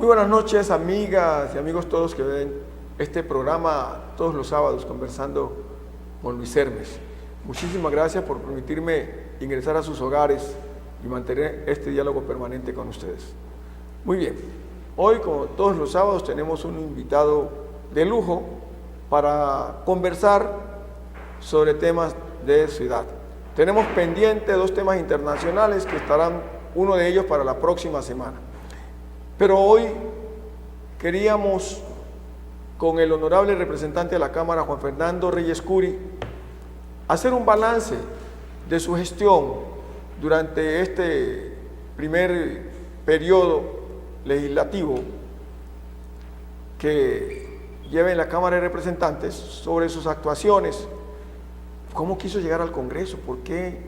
Muy buenas noches, amigas y amigos todos que ven este programa todos los sábados, Conversando con Luis Hermes. Muchísimas gracias por permitirme ingresar a sus hogares y mantener este diálogo permanente con ustedes. Muy bien, hoy, como todos los sábados, tenemos un invitado de lujo para conversar sobre temas de ciudad. Tenemos pendiente 2 temas internacionales que estarán, uno de ellos para la próxima semana. Pero hoy queríamos, con el honorable representante de la Cámara, Juan Fernando Reyes Curi, hacer un balance de su gestión durante este primer periodo legislativo que lleva en la Cámara de Representantes, sobre sus actuaciones, cómo quiso llegar al Congreso, por qué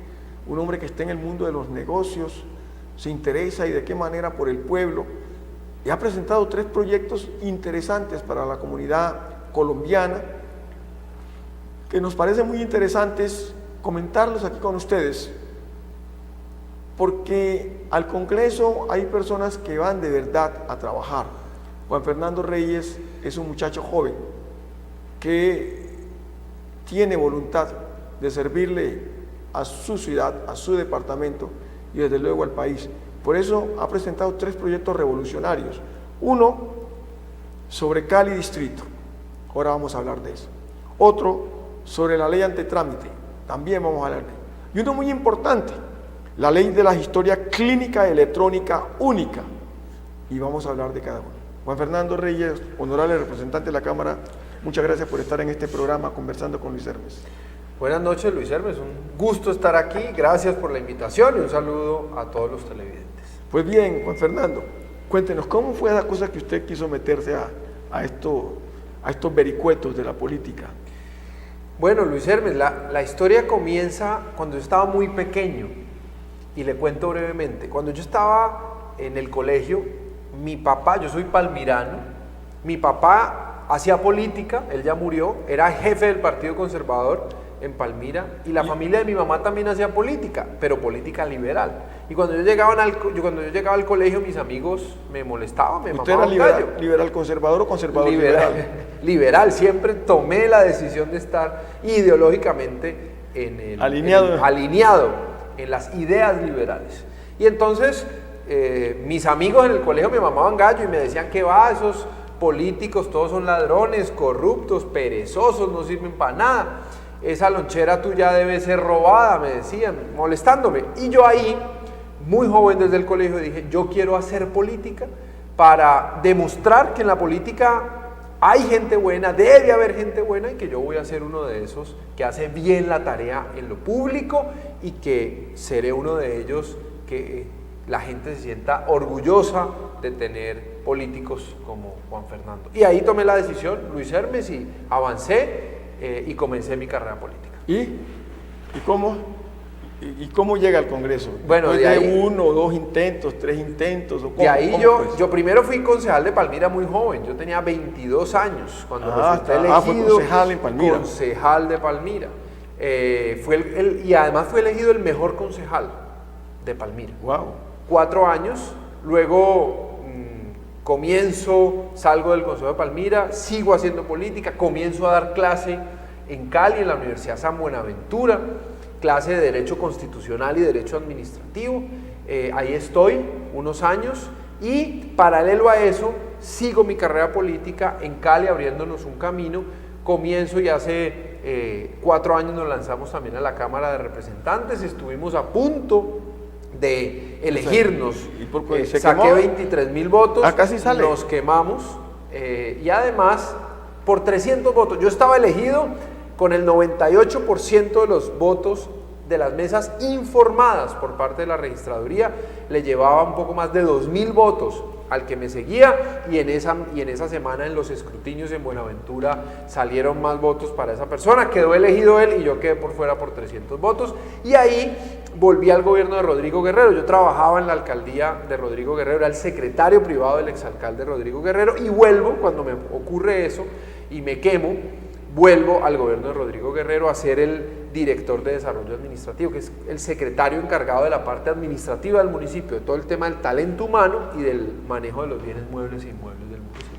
un hombre que está en el mundo de los negocios se interesa y de qué manera por el pueblo. Y ha presentado 3 proyectos interesantes para la comunidad colombiana que nos parecen muy interesantes comentarlos aquí con ustedes, porque al Congreso hay personas que van de verdad a trabajar. Juan Fernando Reyes es un muchacho joven que tiene voluntad de servirle a su ciudad, a su departamento y desde luego al país. Por eso ha presentado 3 proyectos revolucionarios. Uno sobre Cali Distrito, ahora vamos a hablar de eso. Otro sobre la ley antitrámite, también vamos a hablar de eso. Y uno muy importante, la ley de la historia clínica electrónica única, y vamos a hablar de cada uno. Juan Fernando Reyes, honorable representante de la Cámara, muchas gracias por estar en este programa Conversando con Luis Hermes. Buenas noches, Luis Hermes, un gusto estar aquí, gracias por la invitación y un saludo a todos los televidentes. Pues bien, Juan Fernando, cuéntenos, ¿cómo fue la cosa que usted quiso meterse a estos vericuetos de la política? Bueno, Luis Hermes, la historia comienza cuando yo estaba muy pequeño, y le cuento brevemente. Cuando yo estaba en el colegio, mi papá, yo soy palmirano, mi papá hacía política, él ya murió, era jefe del Partido Conservador en Palmira, y la familia de mi mamá también hacía política, pero política liberal. Y cuando yo llegaba al colegio, mis amigos me molestaban, me mamaban un gallo. ¿Usted era liberal conservador o conservador liberal? Liberal, siempre tomé la decisión de estar ideológicamente alineado en las ideas liberales. Y entonces mis amigos en el colegio me mamaban gallo y me decían que va, esos políticos todos son ladrones, corruptos, perezosos, no sirven para nada. Esa lonchera tuya debe ser robada, me decían, molestándome. Y yo ahí, muy joven desde el colegio, dije, yo quiero hacer política para demostrar que en la política hay gente buena, debe haber gente buena, y que yo voy a ser uno de esos que hace bien la tarea en lo público, y que seré uno de ellos que la gente se sienta orgullosa de tener políticos como Juan Fernando. Y ahí tomé la decisión, Luis Hermes, y avancé y comencé mi carrera política. ¿Y cómo llega al Congreso? Bueno, de ahí, 1 o 2 intentos, 3 intentos, ¿o cómo? De ahí yo primero fui concejal de Palmira muy joven, yo tenía 22 años cuando resulté elegido. Fue concejal en Palmira. Concejal de Palmira. Y además fue elegido el mejor concejal de Palmira. Wow. 4 años, luego salgo del Consejo de Palmira, sigo haciendo política, comienzo a dar clase en Cali, en la Universidad San Buenaventura, clase de Derecho Constitucional y Derecho Administrativo. Ahí estoy unos años, y paralelo a eso sigo mi carrera política en Cali, abriéndonos un camino. Comienzo, y hace 4 años nos lanzamos también a la Cámara de Representantes, estuvimos a punto de elegirnos, saqué 23,000 votos, casi sale. Nos quemamos, y además por 300 votos, yo estaba elegido con el 98% de los votos de las mesas informadas por parte de la registraduría, le llevaba un poco más de 2,000 votos al que me seguía, y en esa semana en los escrutinios en Buenaventura salieron más votos para esa persona, quedó elegido él y yo quedé por fuera por 300 votos, y ahí volví al gobierno de Rodrigo Guerrero. Yo trabajaba en la alcaldía de Rodrigo Guerrero, era el secretario privado del exalcalde Rodrigo Guerrero, y vuelvo cuando me ocurre eso y me quemo. vuelvo al gobierno de Rodrigo Guerrero a ser el director de desarrollo administrativo, que es el secretario encargado de la parte administrativa del municipio, de todo el tema del talento humano y del manejo de los bienes muebles e inmuebles del municipio.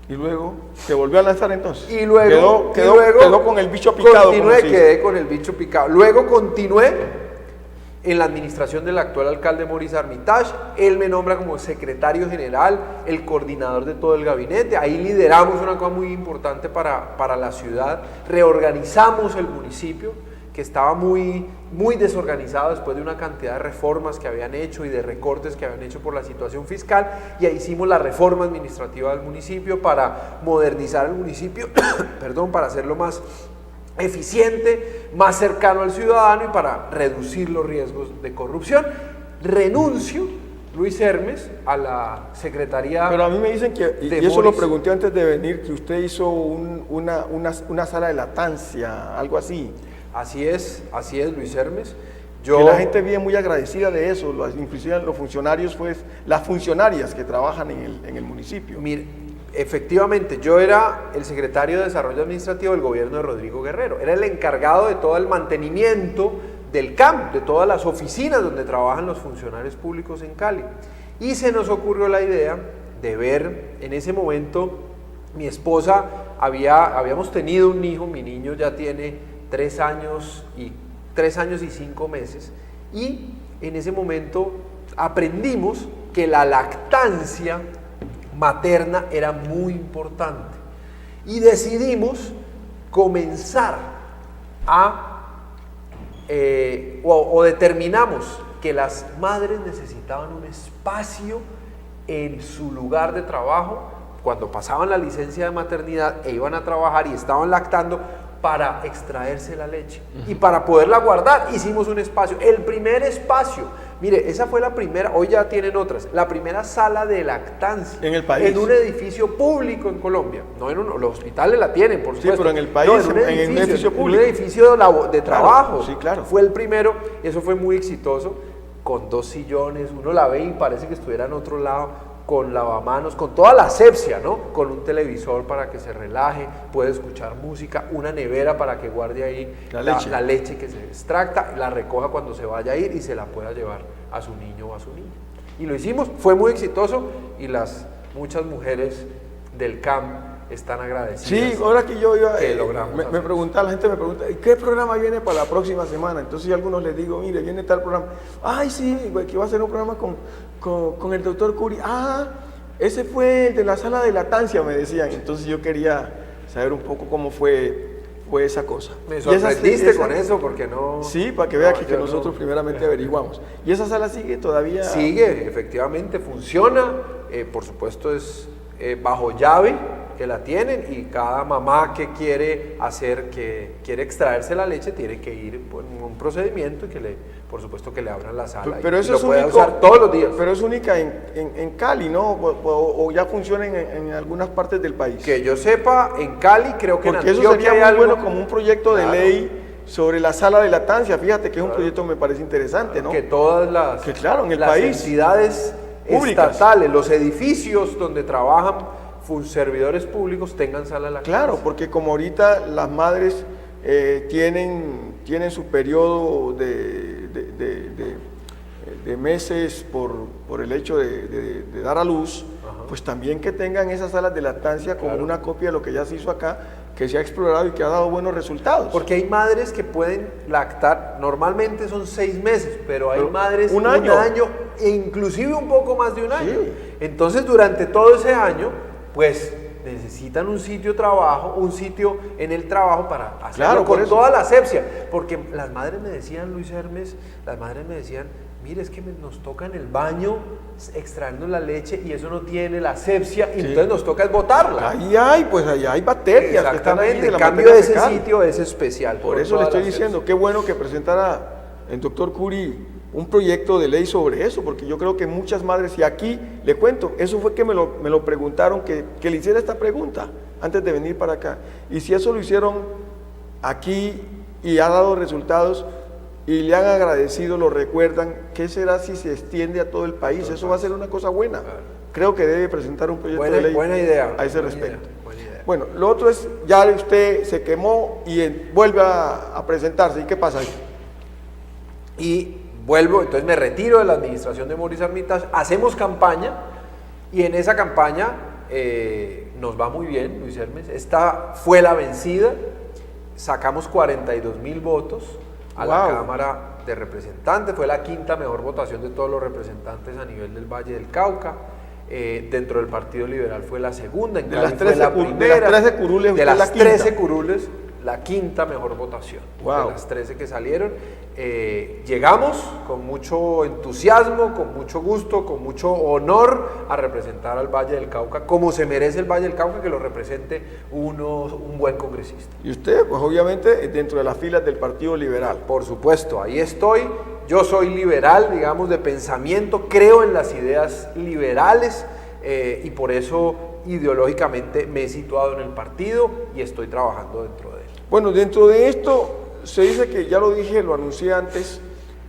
Y luego, ¿se volvió a lanzar entonces? Y luego quedó con el bicho picado. Quedé con el bicho picado. Luego continué en la administración del actual alcalde Maurice Armitage. Él me nombra como secretario general, el coordinador de todo el gabinete. Ahí lideramos una cosa muy importante para la ciudad. Reorganizamos el municipio, que estaba muy desorganizado después de una cantidad de reformas que habían hecho y de recortes que habían hecho por la situación fiscal, y ahí hicimos la reforma administrativa del municipio para modernizar el municipio, perdón, para hacerlo más eficiente, más cercano al ciudadano y para reducir los riesgos de corrupción. Renuncio, Luis Hermes, a la Secretaría. Pero a mí me dicen que, y eso lo pregunté antes de venir, que usted hizo una sala de latancia, algo así. Así es, Luis Hermes. Que la gente viene muy agradecida de eso, inclusive los funcionarios, pues, las funcionarias que trabajan en el municipio. Mire, efectivamente, yo era el secretario de Desarrollo Administrativo del gobierno de Rodrigo Guerrero, era el encargado de todo el mantenimiento del CAMP, de todas las oficinas donde trabajan los funcionarios públicos en Cali. Y se nos ocurrió la idea de ver, en ese momento, mi esposa, habíamos tenido un hijo, mi niño ya tiene 3 años y 5 meses, y en ese momento aprendimos que la lactancia materna era muy importante y decidimos comenzar o determinamos que las madres necesitaban un espacio en su lugar de trabajo cuando pasaban la licencia de maternidad e iban a trabajar y estaban lactando, para extraerse la leche y para poderla guardar. Hicimos un espacio, el primer espacio, mire, esa fue la primera, hoy ya tienen otras, la primera sala de lactancia en el país, en un edificio público en Colombia, no en los hospitales la tienen, por supuesto. Sí, pero en el país, no, en un edificio público, en un edificio de trabajo. Claro, sí, claro. Fue el primero, eso fue muy exitoso, con 2 sillones, uno la ve y parece que estuviera en otro lado, con lavamanos, con toda la asepsia, ¿no? Con un televisor para que se relaje, puede escuchar música, una nevera para que guarde ahí la leche que se extracta, la recoja cuando se vaya a ir y se la pueda llevar a su niño o a su niña. Y lo hicimos, fue muy exitoso y muchas mujeres del CAM están agradecidas. Sí, ahora que yo iba, que logramos me preguntaba, la gente me pregunta, ¿y qué programa viene para la próxima semana? Entonces yo a algunos les digo, mire, viene tal programa. Ay, sí, que va a ser un programa con el doctor Curi. Ah, ese fue el de la sala de latancia, me decían. Entonces yo quería saber un poco cómo fue esa cosa. Me sorprendiste con eso porque no... Sí, para que vea que nosotros primeramente averiguamos. ¿Y esa sala sigue todavía? Sigue, efectivamente, funciona. Por supuesto es bajo llave, que la tienen, y cada mamá que quiere extraerse la leche tiene que ir por un procedimiento y por supuesto que le abran la sala. Pero eso lo puede usar todos los días. Pero es única en Cali, ¿no? O ya funciona en algunas partes del país. Que yo sepa, en Cali creo que porque en Antioquia eso sería muy bueno como un proyecto de claro, ley sobre la sala de latancia. Fíjate que es un proyecto que me parece interesante, ¿no? Que todas las entidades públicas, estatales, los edificios donde trabajan servidores públicos tengan sala de lactancia. Claro, porque como ahorita las madres tienen su periodo de meses por el hecho de dar a luz, pues también que tengan esas salas de lactancia como una copia de lo que ya se hizo acá, que se ha explorado y que ha dado buenos resultados. Porque hay madres que pueden lactar, normalmente son 6 meses, pero hay madres un año e inclusive un poco más de un año. Sí. Entonces durante todo ese año, pues necesitan un sitio en el trabajo para hacerlo con toda la asepsia. Porque las madres me decían, Luis Hermes, mire, es que nos toca en el baño extraernos la leche y eso no tiene la asepsia, y entonces nos toca es botarla. Ahí hay bacterias. Exactamente, el cambio de ese sitio es especial. Por eso le estoy diciendo, qué bueno que presentara el doctor Curi un proyecto de ley sobre eso, porque yo creo que muchas madres, y aquí le cuento, eso fue que me lo preguntaron, que le hiciera esta pregunta antes de venir para acá, y si eso lo hicieron aquí y ha dado resultados y le han agradecido, lo recuerdan, ¿qué será si se extiende a todo el país? Eso va a ser una cosa buena. Creo que debe presentar un proyecto de ley buena idea, a ese respecto. Buena idea. Bueno, lo otro es, ya usted se quemó y vuelve a presentarse. ¿Y qué pasa ahí? Y vuelvo, entonces me retiro de la administración de Maurice Armitage, hacemos campaña y en esa campaña nos va muy bien, Luis Hermes. Esta fue la vencida, sacamos 42.000 votos a la Cámara de Representantes, fue la quinta mejor votación de todos los representantes a nivel del Valle del Cauca. Dentro del Partido Liberal fue la segunda, en Cali fue la primera. De las 13 curules, de las 13 curules, la quinta mejor votación. Wow. De las 13 que salieron. Llegamos con mucho entusiasmo, con mucho gusto, con mucho honor a representar al Valle del Cauca, como se merece el Valle del Cauca, que lo represente un buen congresista. Y usted, pues obviamente, dentro de las filas del Partido Liberal. Por supuesto, ahí estoy. Yo soy liberal, digamos, de pensamiento, creo en las ideas liberales y por eso ideológicamente me he situado en el partido y estoy trabajando dentro de él. Bueno, dentro de esto se dice que, ya lo dije, lo anuncié antes,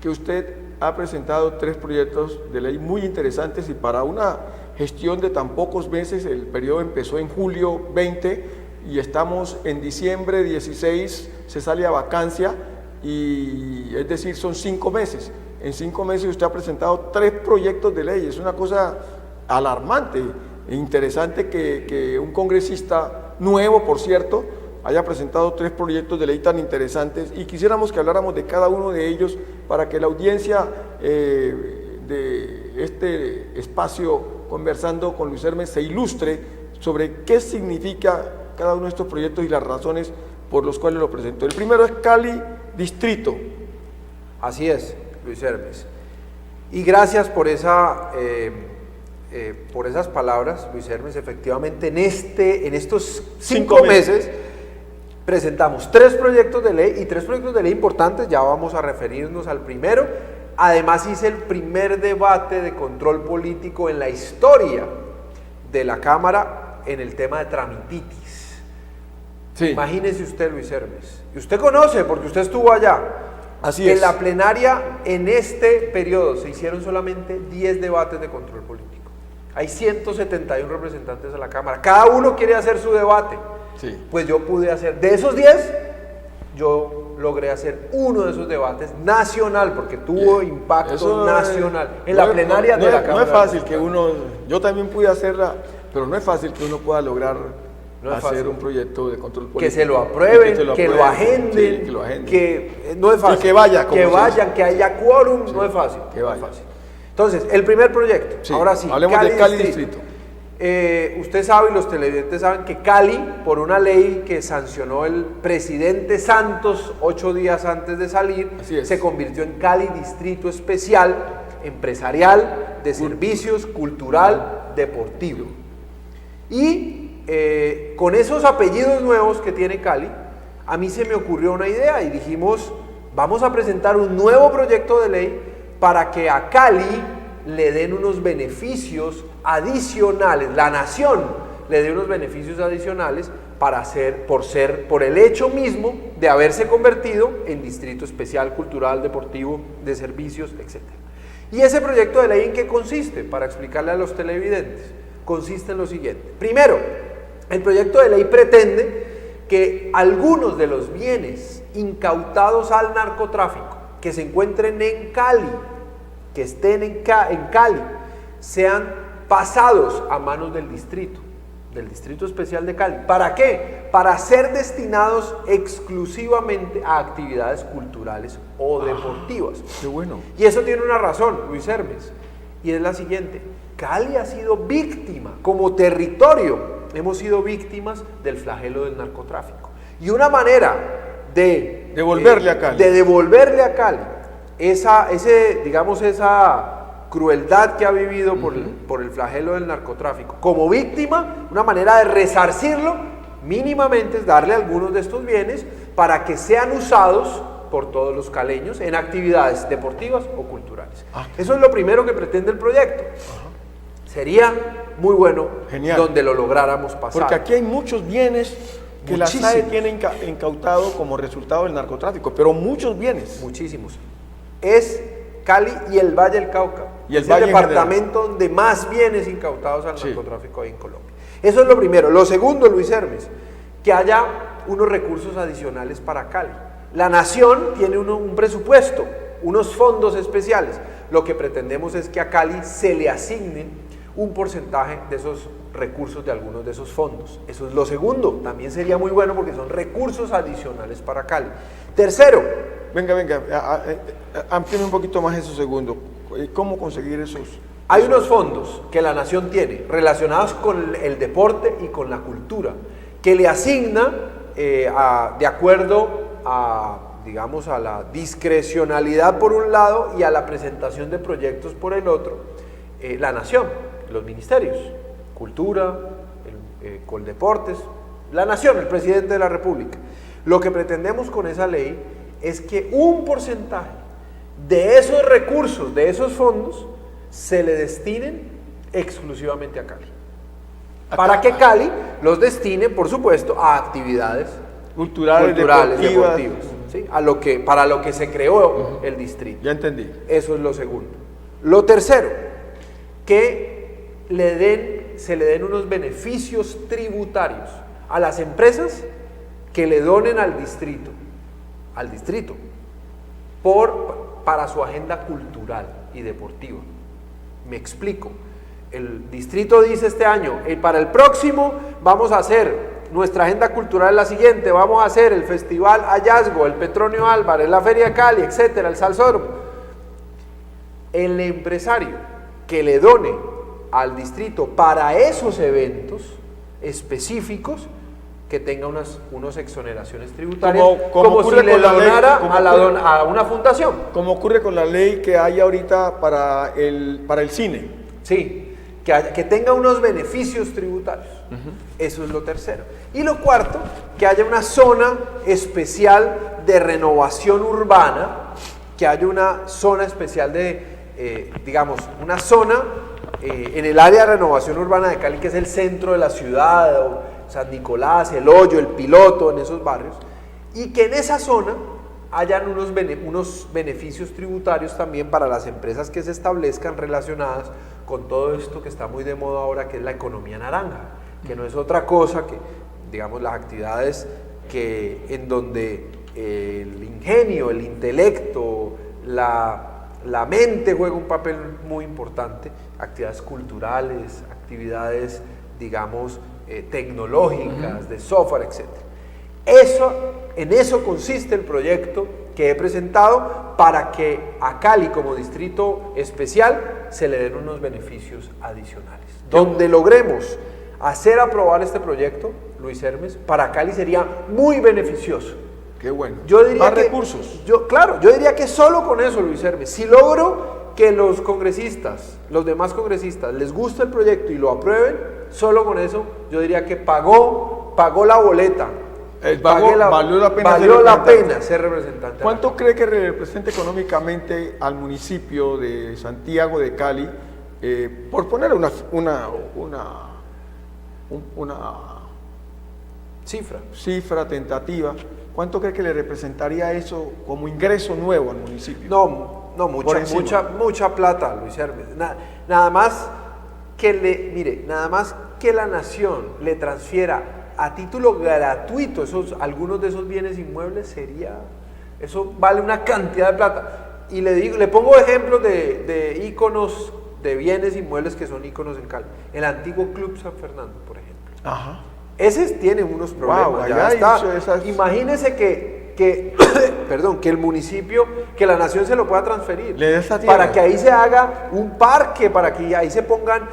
que usted ha presentado 3 proyectos de ley muy interesantes y para una gestión de tan pocos meses, el periodo empezó en julio 20 y estamos en diciembre 16, se sale a vacancia. Y es decir, son 5 meses. En 5 meses usted ha presentado 3 proyectos de ley. Es una cosa alarmante e interesante que un congresista nuevo, por cierto, haya presentado 3 proyectos de ley tan interesantes, y quisiéramos que habláramos de cada uno de ellos para que la audiencia de este espacio Conversando con Luis Hermes se ilustre sobre qué significa cada uno de estos proyectos y las razones por los cuales lo presentó. El primero es Cali Distrito. Así es, Luis Hermes. Y gracias por esas palabras, Luis Hermes. Efectivamente, en estos 5 meses presentamos 3 proyectos de ley y 3 proyectos de ley importantes. Ya vamos a referirnos al primero. Además, hice el primer debate de control político en la historia de la Cámara en el tema de tramititis. Sí. Imagínese usted, Luis Hermes, y usted conoce porque usted estuvo allá. Así es. En la plenaria, en este periodo, se hicieron solamente 10 debates de control político. Hay 171 representantes de la Cámara, cada uno quiere hacer su debate. Sí. Pues yo pude hacer, de esos 10, yo logré hacer uno de esos debates nacional, porque tuvo impacto nacional, en la plenaria de la Cámara. No es fácil que uno, yo también pude hacerla, pero no es fácil que uno pueda lograr hacer un proyecto de control político. Que se lo aprueben, que lo agenden, sí, que lo agenden. Que no es fácil. Que vaya, que vayan, que haya quórum, sí, no es fácil. Que vaya. Entonces, el primer proyecto, sí, ahora sí, hablemos de Cali Distrito. Usted sabe y los televidentes saben que Cali, por una ley que sancionó el presidente Santos 8 días antes de salir, se convirtió en Cali Distrito Especial, empresarial, de servicios, cultural, deportivo. Y con esos apellidos nuevos que tiene Cali, a mí se me ocurrió una idea y dijimos, vamos a presentar un nuevo proyecto de ley para que a Cali le den unos beneficios adicionales, la nación le dé unos beneficios adicionales por el hecho mismo de haberse convertido en distrito especial, cultural, deportivo, de servicios, etc. ¿Y ese proyecto de ley en qué consiste? Para explicarle a los televidentes, consiste en lo siguiente. Primero, el proyecto de ley pretende que algunos de los bienes incautados al narcotráfico que se encuentren en Cali, que estén en Cali, sean pasados a manos del Distrito Especial de Cali. ¿Para qué? Para ser destinados exclusivamente a actividades culturales o deportivas. Qué bueno. Y eso tiene una razón, Luis Hermes, y es la siguiente. Cali ha sido víctima, como territorio, hemos sido víctimas del flagelo del narcotráfico. Y una manera de devolverle a Cali esa crueldad que ha vivido por el flagelo del narcotráfico como víctima, una manera de resarcirlo mínimamente es darle algunos de estos bienes para que sean usados por todos los caleños en actividades deportivas o culturales. Eso es lo primero que pretende el proyecto. Sería muy bueno. Genial. Donde lo lográramos pasar. Porque aquí hay muchos bienes que la SAE tiene incautado como resultado del narcotráfico, pero muchos bienes. Muchísimos. Es Cali y el Valle del Cauca. Y el Valle departamento donde más bienes incautados al narcotráfico hay en Colombia. Eso es lo primero. Lo segundo, Luis Hermes, que haya unos recursos adicionales para Cali. La nación tiene un presupuesto, unos fondos especiales. Lo que pretendemos es que a Cali se le asignen un porcentaje de esos recursos de algunos de esos fondos. Eso es lo segundo. También sería muy bueno porque son recursos adicionales para Cali. Tercero. Venga, amplíeme un poquito más eso segundo. ¿Cómo conseguir esos? Hay unos fondos que la nación tiene relacionados con el deporte y con la cultura, que le asigna de acuerdo a, digamos, a la discrecionalidad por un lado y a la presentación de proyectos por el otro, la nación, los ministerios, cultura, Coldeportes, la nación, el presidente de la República. Lo que pretendemos con esa ley es que un porcentaje de esos recursos, de esos fondos, se le destinen exclusivamente a Cali. Para que Cali los destine, por supuesto, a actividades culturales deportivas, ¿sí? Para lo que se creó el distrito. Ya entendí. Eso es lo segundo. Lo tercero, que se le den unos beneficios tributarios a las empresas que le donen al distrito, para su agenda cultural y deportiva. Me explico. El distrito dice este año, para el próximo vamos a hacer, nuestra agenda cultural es la siguiente, vamos a hacer el Festival Hallazgo, el Petronio Álvarez, la Feria de Cali, etcétera, el Salsódromo. El empresario que le done al distrito para esos eventos específicos, que tenga unas exoneraciones tributarias, como si le donara a una fundación. Como ocurre con la ley que hay ahorita para el cine. Sí, que tenga unos beneficios tributarios. Eso es lo tercero. Y lo cuarto, que haya una zona especial de renovación urbana, que haya una zona especial digamos, una zona en el área de renovación urbana de Cali, que es el centro de la ciudad, o San Nicolás, El Hoyo, El Piloto, en esos barrios, y que en esa zona hayan unos beneficios tributarios también para las empresas que se establezcan relacionadas con todo esto que está muy de moda ahora, que es la economía naranja, que no es otra cosa que, digamos, las actividades en donde el ingenio, el intelecto, la mente juega un papel muy importante, actividades culturales, actividades, digamos, tecnológicas, de software, etc. En eso consiste el proyecto que he presentado, para que a Cali como distrito especial se le den unos beneficios adicionales. Donde logremos hacer aprobar este proyecto, Luis Hermes, para Cali sería muy beneficioso. Qué bueno. Yo diría más recursos. Yo diría que solo con eso, Luis Hermes, si logro que los demás congresistas, les guste el proyecto y lo aprueben, solo con eso yo diría que pagó la boleta. Valió la pena ser representante. ¿Cuánto cree que representa económicamente al municipio de Santiago de Cali, por poner una cifra tentativa? ¿Cuánto cree que le representaría eso como ingreso nuevo al municipio? No, mucha plata, Luis Hermes. Nada más que la nación le transfiera a título gratuito algunos de esos bienes inmuebles, eso vale una cantidad de plata. Y le pongo ejemplos de íconos de bienes inmuebles que son íconos en Cali. El antiguo Club San Fernando, por ejemplo. Ajá. Ese tiene unos problemas. Wow, ya está. Imagínese que el municipio, que la nación se lo pueda transferir, para que ahí se haga un parque, para que ahí se pongan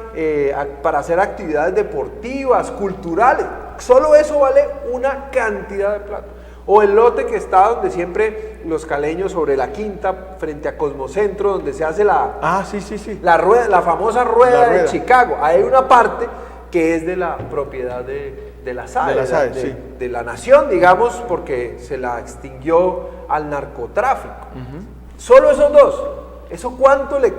para hacer actividades deportivas, culturales. Solo eso vale una cantidad de plata. O el lote que está donde siempre los caleños, sobre la Quinta, frente a Cosmocentro, donde se hace la famosa rueda de Chicago. Ahí hay una parte que es de la propiedad de la SAE, de la nación, digamos, porque se la extinguió al narcotráfico. Solo esos dos. ¿Eso cuánto le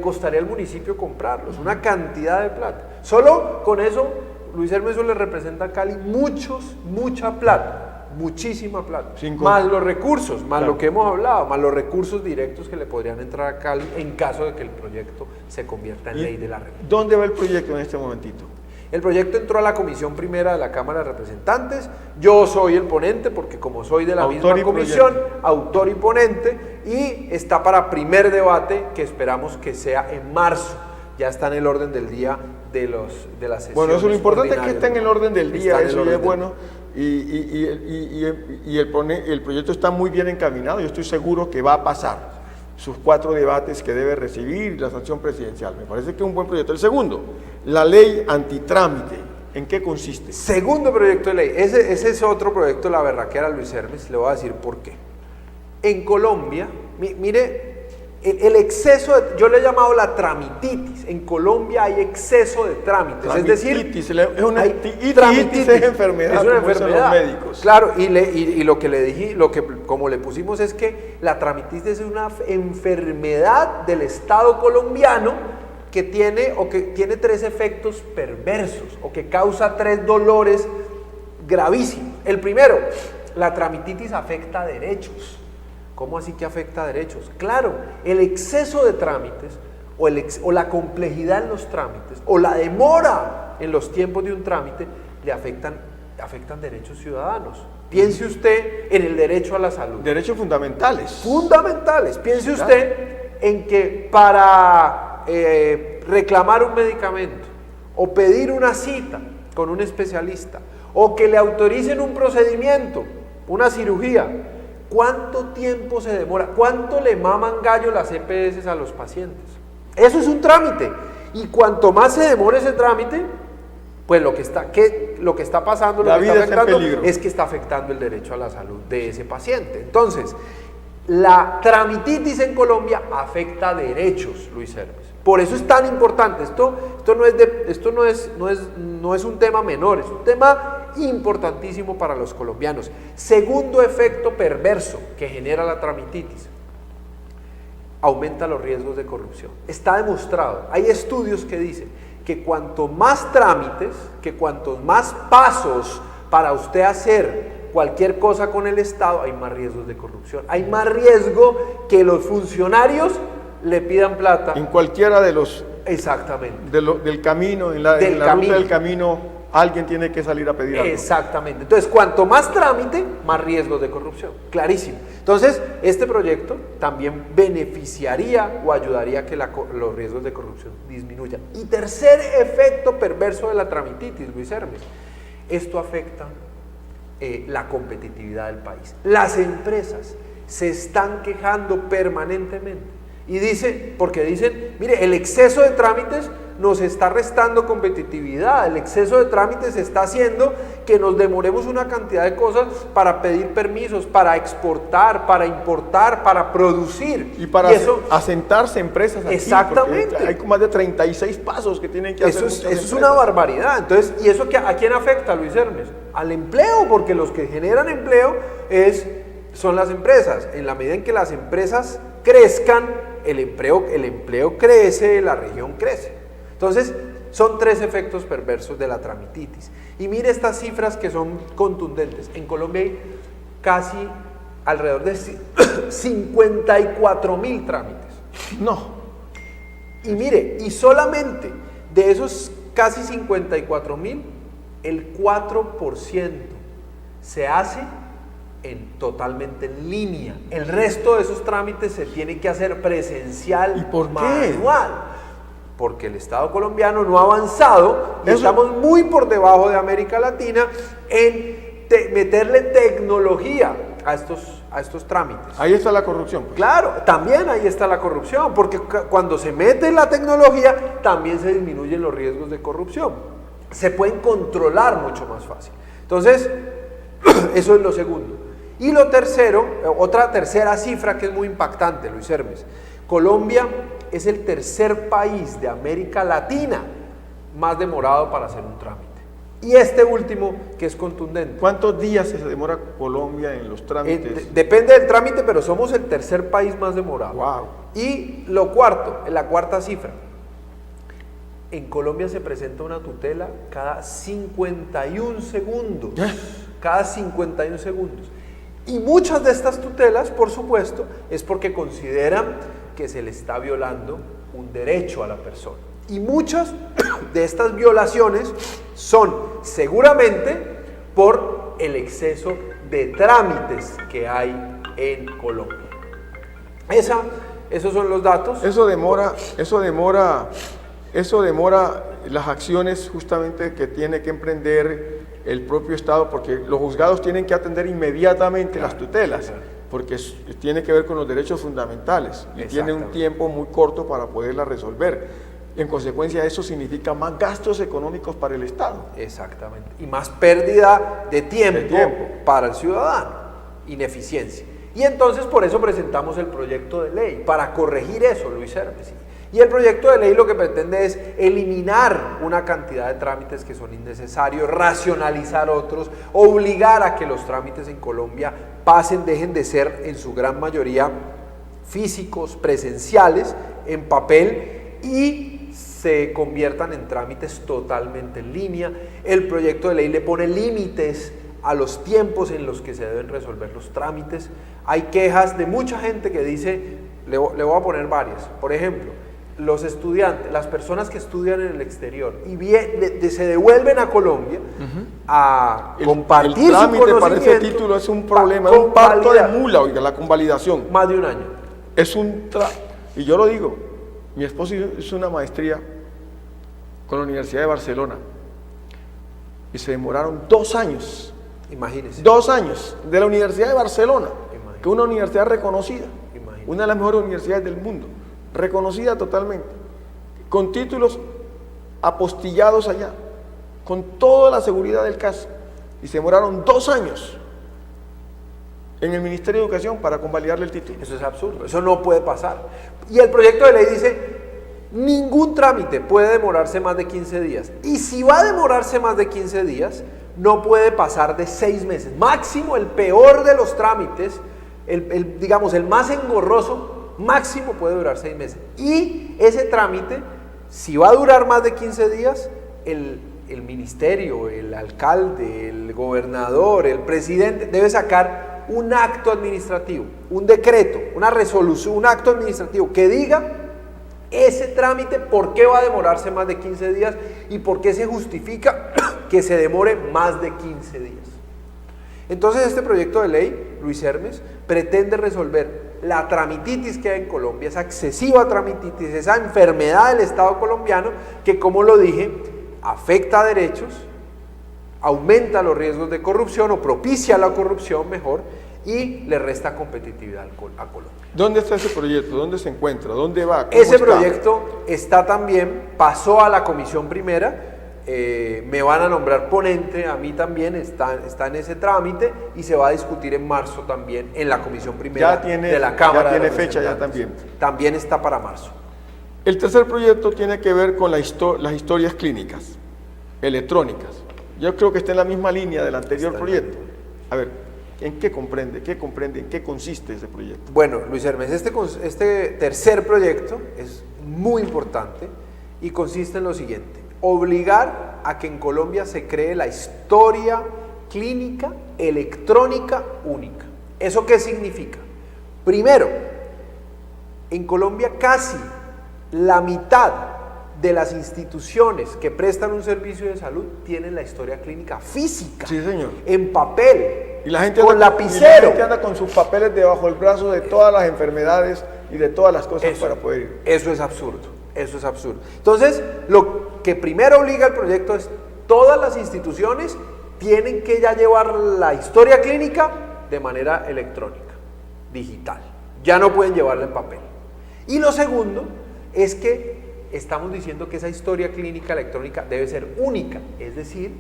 costaría al municipio comprarlos? Una cantidad de plata. Solo con eso, Luis Hermes, le representa a Cali mucha plata. Muchísima plata, más los recursos, más lo que hemos hablado, más los recursos directos que le podrían entrar a Cali en caso de que el proyecto se convierta en ley de la República. ¿Dónde va el proyecto en este momentito? El proyecto entró a la Comisión Primera de la Cámara de Representantes. Yo soy el ponente porque como soy de la misma comisión, autor y ponente, y está para primer debate que esperamos que sea en marzo. Ya está en el orden del día de las sesiones. Bueno, eso lo importante es que está en el orden del día, eso ya es bueno. Y el proyecto está muy bien encaminado. Yo estoy seguro que va a pasar sus 4 debates que debe recibir la sanción presidencial. Me parece que es un buen proyecto. El segundo, la ley antitrámite. ¿En qué consiste? Segundo proyecto de ley. Ese es otro proyecto de la berraquera, Luis Hermes. Le voy a decir por qué. En Colombia, mire, el exceso de, yo le he llamado la tramititis. En Colombia hay exceso de trámites. Tramititis, es decir, es una tramititis, es enfermedad, es una como dicen enfermedad. Los médicos. Claro, y lo que le dije, como le pusimos es que la tramititis es una enfermedad del Estado colombiano que tiene 3 efectos perversos o que causa 3 dolores gravísimos. El primero, la tramititis afecta derechos. ¿Cómo así que afecta derechos? Claro, el exceso de trámites o la complejidad en los trámites o la demora en los tiempos de un trámite le afectan derechos ciudadanos. Piense usted en el derecho a la salud. Derechos fundamentales. Fundamentales. Piense usted en que para reclamar un medicamento o pedir una cita con un especialista o que le autoricen un procedimiento, una cirugía, ¿cuánto tiempo se demora? ¿Cuánto le maman gallo las EPS a los pacientes? Eso es un trámite. Y cuanto más se demore ese trámite, pues lo que está pasando, lo que está afectando es que está afectando el derecho a la salud de ese paciente. Entonces, la tramititis en Colombia afecta derechos, Luis Hermes. Por eso es tan importante. Esto no es un tema menor, es un tema importantísimo para los colombianos. Segundo efecto perverso que genera la tramititis: aumenta los riesgos de corrupción. Está demostrado, hay estudios que dicen que cuanto más trámites, que cuantos más pasos para usted hacer cualquier cosa con el Estado, hay más riesgos de corrupción, hay más riesgo que los funcionarios le pidan plata. En cualquiera de los... Exactamente. Del camino, en la ruta del camino, alguien tiene que salir a pedir algo. Exactamente. Entonces, cuanto más trámite, más riesgos de corrupción. Clarísimo. Entonces, este proyecto también beneficiaría o ayudaría a que los riesgos de corrupción disminuyan. Y tercer efecto perverso de la tramititis, Luis Hermes: esto afecta la competitividad del país. Las empresas se están quejando permanentemente y dicen, mire, el exceso de trámites nos está restando competitividad, el exceso de trámites está haciendo que nos demoremos una cantidad de cosas para pedir permisos, para exportar, para importar, para producir. Y para asentarse empresas aquí. Exactamente. Hay más de 36 pasos que tienen que hacer. Eso es una barbaridad. Entonces, ¿y eso a quién afecta, Luis Hermes? Al empleo, porque los que generan empleo son las empresas. En la medida en que las empresas crezcan, el empleo crece, la región crece. Entonces, son 3 efectos perversos de la tramititis. Y mire estas cifras que son contundentes. En Colombia hay casi alrededor de 54.000 trámites. No. Y mire, y solamente de esos casi 54.000, el 4% se hace totalmente en línea. El resto de esos trámites se tiene que hacer presencial. ¿Y por qué? Manual. Porque el Estado colombiano no ha avanzado y estamos muy por debajo de América Latina en meterle tecnología a estos trámites. Ahí está la corrupción. Pues. Claro, también ahí está la corrupción, porque cuando se mete la tecnología también se disminuyen los riesgos de corrupción. Se pueden controlar mucho más fácil. Entonces, eso es lo segundo. Y lo tercero, otra tercera cifra que es muy impactante, Luis Hermes: Colombia es el tercer país de América Latina más demorado para hacer un trámite. Y este último, que es contundente. ¿Cuántos días se demora Colombia en los trámites? Depende del trámite, pero somos el tercer país más demorado. Wow. Y lo cuarto, la cuarta cifra: en Colombia se presenta una tutela cada 51 segundos. Cada 51 segundos. Y muchas de estas tutelas, por supuesto, es porque consideran que se le está violando un derecho a la persona. Y muchas de estas violaciones son seguramente por el exceso de trámites que hay en Colombia. Esos son los datos. Eso demora las acciones justamente que tiene que emprender el propio Estado, porque los juzgados tienen que atender inmediatamente las tutelas, porque tiene que ver con los derechos fundamentales y tiene un tiempo muy corto para poderlas resolver. En consecuencia, eso significa más gastos económicos para el Estado. Exactamente. Y más pérdida de tiempo para el ciudadano. Ineficiencia. Y entonces por eso presentamos el proyecto de ley, para corregir eso, Luis Hermes. Y el proyecto de ley lo que pretende es eliminar una cantidad de trámites que son innecesarios, racionalizar otros, obligar a que los trámites en Colombia dejen de ser en su gran mayoría físicos, presenciales, en papel, y se conviertan en trámites totalmente en línea. El proyecto de ley le pone límites a los tiempos en los que se deben resolver los trámites. Hay quejas de mucha gente que dice, le voy a poner varias, por ejemplo, los estudiantes, las personas que estudian en el exterior y se devuelven a Colombia a compartir el trámite su conocimiento para ese título es un problema, es un parto de mula, oiga, la convalidación. Más de un año. Y yo lo digo, mi esposo hizo una maestría con la Universidad de Barcelona y se demoraron 2 años. Imagínese. 2 años de la Universidad de Barcelona, que es una universidad reconocida, una de las mejores universidades del mundo, reconocida totalmente, con títulos apostillados allá, con toda la seguridad del caso, y se demoraron 2 años en el Ministerio de Educación para convalidarle el título. Eso es absurdo, eso no puede pasar. Y el proyecto de ley dice, ningún trámite puede demorarse más de 15 días, y si va a demorarse más de 15 días, no puede pasar de 6 meses. Máximo, el peor de los trámites, digamos, el más engorroso, máximo puede durar 6 meses. Y ese trámite, si va a durar más de 15 días, el ministerio, el alcalde, el gobernador, el presidente, debe sacar un acto administrativo, un decreto, una resolución, un acto administrativo que diga ese trámite, por qué va a demorarse más de 15 días y por qué se justifica que se demore más de 15 días. Entonces este proyecto de ley, Luis Hermes, pretende resolver la tramititis que hay en Colombia, esa excesiva tramititis, esa enfermedad del Estado colombiano que, como lo dije, afecta a derechos, aumenta los riesgos de corrupción o propicia la corrupción mejor, y le resta competitividad a Colombia. ¿Dónde está ese proyecto? ¿Dónde se encuentra? ¿Dónde va? Ese proyecto está también, pasó a la comisión primera, me van a nombrar ponente, a mí también, está en ese trámite y se va a discutir en marzo también en la comisión primera de la Cámara. Ya tiene fecha ya también. También está para marzo. El tercer proyecto tiene que ver con las historias clínicas, electrónicas. Yo creo que está en la misma línea del anterior proyecto. A ver, ¿en qué comprende? ¿En qué consiste ese proyecto? Bueno, Luis Hermes, este tercer proyecto es muy importante y consiste en lo siguiente: obligar a que en Colombia se cree la historia clínica electrónica única. ¿Eso qué significa? Primero, en Colombia casi la mitad de las instituciones que prestan un servicio de salud tienen la historia clínica física. Sí, señor. En papel, y la gente con lapicero. Y la gente anda con sus papeles debajo del brazo de todas las enfermedades y de todas las cosas para poder ir. Eso es absurdo, eso es absurdo. Entonces, lo que primero obliga el proyecto es todas las instituciones tienen que ya llevar la historia clínica de manera electrónica, digital. Ya no pueden llevarla en papel. Y lo segundo es que estamos diciendo que esa historia clínica electrónica debe ser única, es decir,